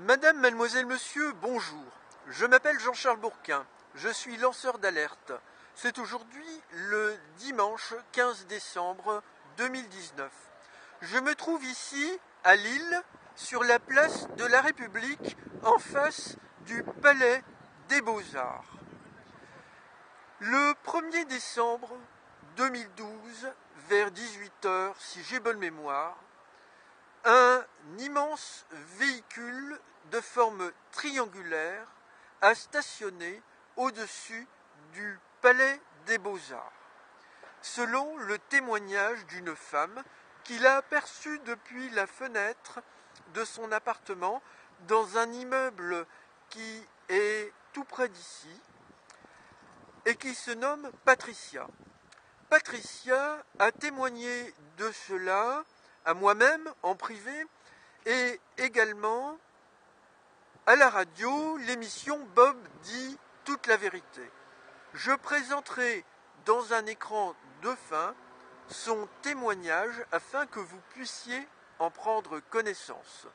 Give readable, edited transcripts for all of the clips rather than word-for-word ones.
Madame, mademoiselle, monsieur, bonjour. Je m'appelle Jean-Charles Bourquin. Je suis lanceur d'alerte. C'est aujourd'hui le dimanche 15 décembre 2019. Je me trouve ici, à Lille, sur la place de la République, en face du Palais des Beaux-Arts. Le 1er décembre 2012, vers 18h, si j'ai bonne mémoire, un immense véhicule de forme triangulaire a stationné au-dessus du Palais des Beaux-Arts. Selon le témoignage d'une femme qui l'a aperçu depuis la fenêtre de son appartement dans un immeuble qui est tout près d'ici et qui se nomme Patricia. Patricia a témoigné de cela à moi-même en privé et également à la radio, l'émission Bob dit toute la vérité. Je présenterai dans un écran de fin son témoignage afin que vous puissiez en prendre connaissance.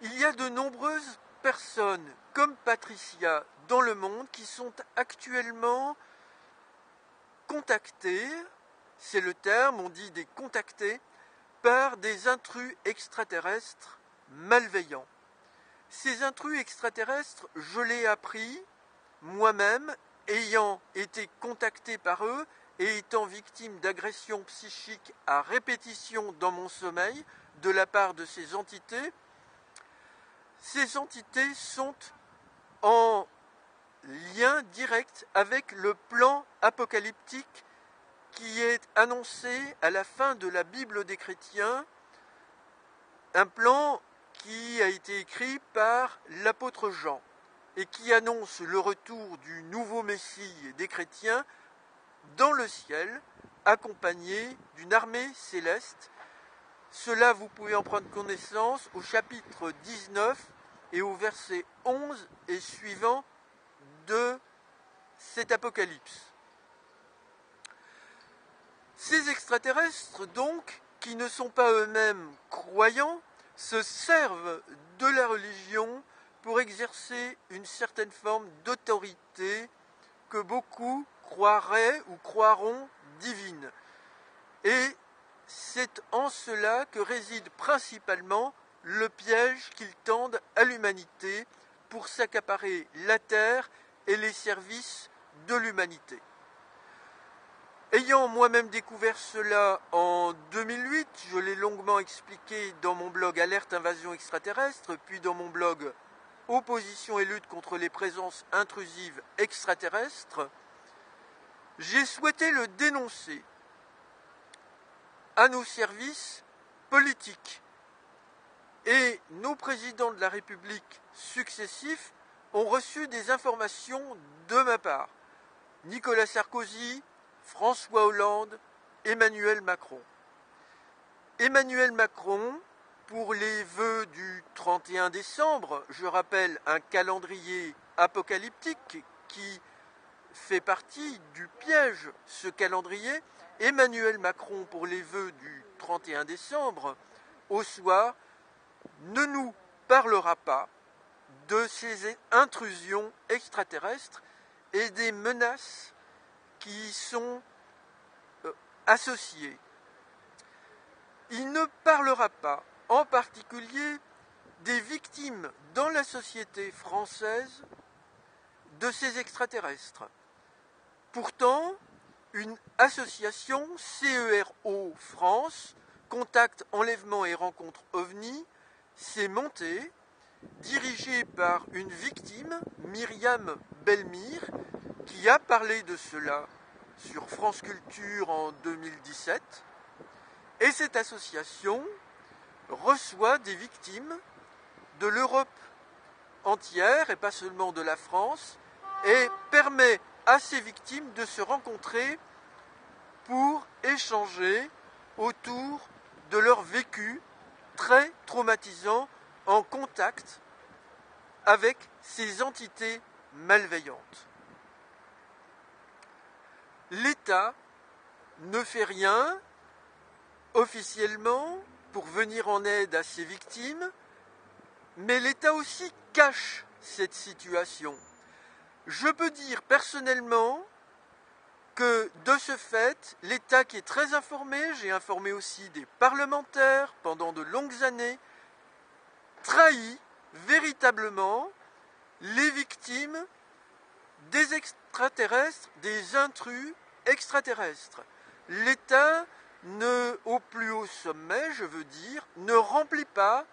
Il y a de nombreuses personnes comme Patricia dans le monde qui sont actuellement contactées, c'est le terme, on dit des contactés, par des intrus extraterrestres malveillants. Ces intrus extraterrestres, je l'ai appris moi-même, ayant été contacté par eux et étant victime d'agressions psychiques à répétition dans mon sommeil de la part de ces entités. Ces entités sont en lien direct avec le plan apocalyptique qui est annoncé à la fin de la Bible des chrétiens, un plan qui a été écrit par l'apôtre Jean et qui annonce le retour du nouveau Messie des chrétiens dans le ciel, accompagné d'une armée céleste. Cela, vous pouvez en prendre connaissance au chapitre 19 et au verset 11 et suivant de cet apocalypse. Ces extraterrestres, donc, qui ne sont pas eux-mêmes croyants, se servent de la religion pour exercer une certaine forme d'autorité que beaucoup croiraient ou croiront divine. Et c'est en cela que réside principalement le piège qu'ils tendent à l'humanité pour s'accaparer la terre et les services de l'humanité. Ayant moi-même découvert cela en 2008, je l'ai longuement expliqué dans mon blog Alerte Invasion Extraterrestre, puis dans mon blog Opposition et lutte contre les présences intrusives extraterrestres, j'ai souhaité le dénoncer à nos services politiques. Et nos présidents de la République successifs ont reçu des informations de ma part. Nicolas Sarkozy, François Hollande, Emmanuel Macron. Emmanuel Macron, pour les vœux du 31 décembre, je rappelle un calendrier apocalyptique qui fait partie du piège, ce calendrier. Emmanuel Macron, pour les vœux du 31 décembre, au soir, ne nous parlera pas de ces intrusions extraterrestres et des menaces qui y sont associées. Il ne parlera pas, en particulier, des victimes dans la société française de ces extraterrestres. Pourtant, une association CERO France, Contact Enlèvement et Rencontre OVNI, s'est montée, dirigée par une victime, Myriam Belmire, qui a parlé de cela sur France Culture en 2017. Et cette association reçoit des victimes de l'Europe entière, et pas seulement de la France, et permet à ces victimes de se rencontrer pour échanger autour de leur vécu très traumatisant en contact avec ces entités malveillantes. L'État ne fait rien officiellement pour venir en aide à ces victimes, Mais l'État aussi cache cette situation. Je peux dire personnellement que de ce fait, l'État qui est très informé, j'ai informé aussi des parlementaires pendant de longues années, trahit véritablement les victimes des extraterrestres, des intrus extraterrestres. L'État, au plus haut sommet, je veux dire, ne remplit pas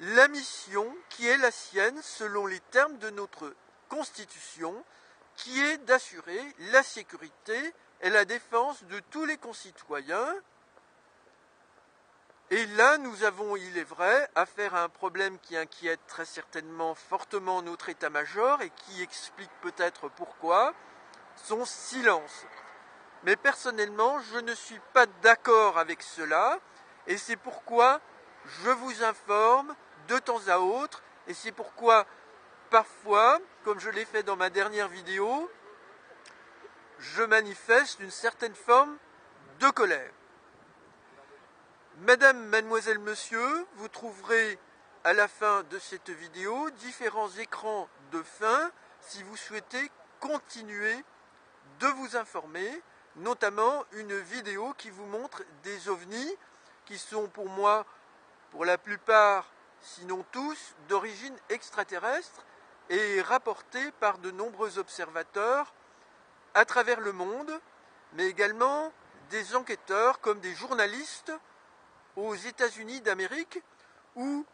la mission qui est la sienne selon les termes de notre Constitution, qui est d'assurer la sécurité et la défense de tous les concitoyens. Et là, nous avons, il est vrai, affaire à un problème qui inquiète très certainement fortement notre état-major et qui explique peut-être pourquoi son silence. Mais personnellement, je ne suis pas d'accord avec cela et c'est pourquoi je vous informe de temps à autre et c'est pourquoi parfois, comme je l'ai fait dans ma dernière vidéo, je manifeste une certaine forme de colère. Madame, mademoiselle, monsieur, vous trouverez à la fin de cette vidéo différents écrans de fin si vous souhaitez continuer de vous informer, notamment une vidéo qui vous montre des ovnis qui sont pour moi, pour la plupart, sinon tous, d'origine extraterrestre et rapportés par de nombreux observateurs à travers le monde, mais également des enquêteurs comme des journalistes aux États-Unis d'Amérique, où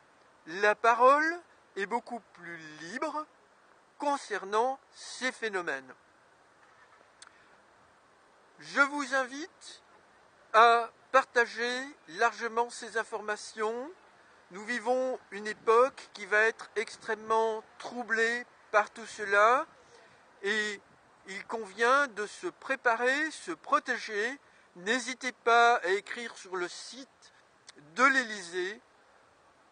la parole est beaucoup plus libre concernant ces phénomènes. Je vous invite à partager largement ces informations. Nous vivons une époque qui va être extrêmement troublée par tout cela et il convient de se préparer, se protéger. N'hésitez pas à écrire sur le site de l'Élysée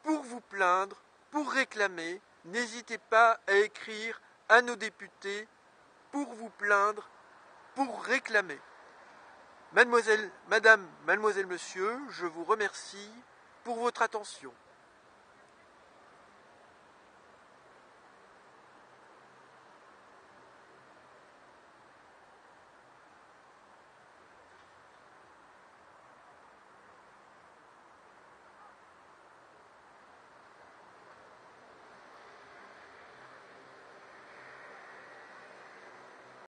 pour vous plaindre, pour réclamer. N'hésitez pas à écrire à nos députés pour vous plaindre, pour réclamer. Madame, mademoiselle, monsieur, je vous remercie pour votre attention.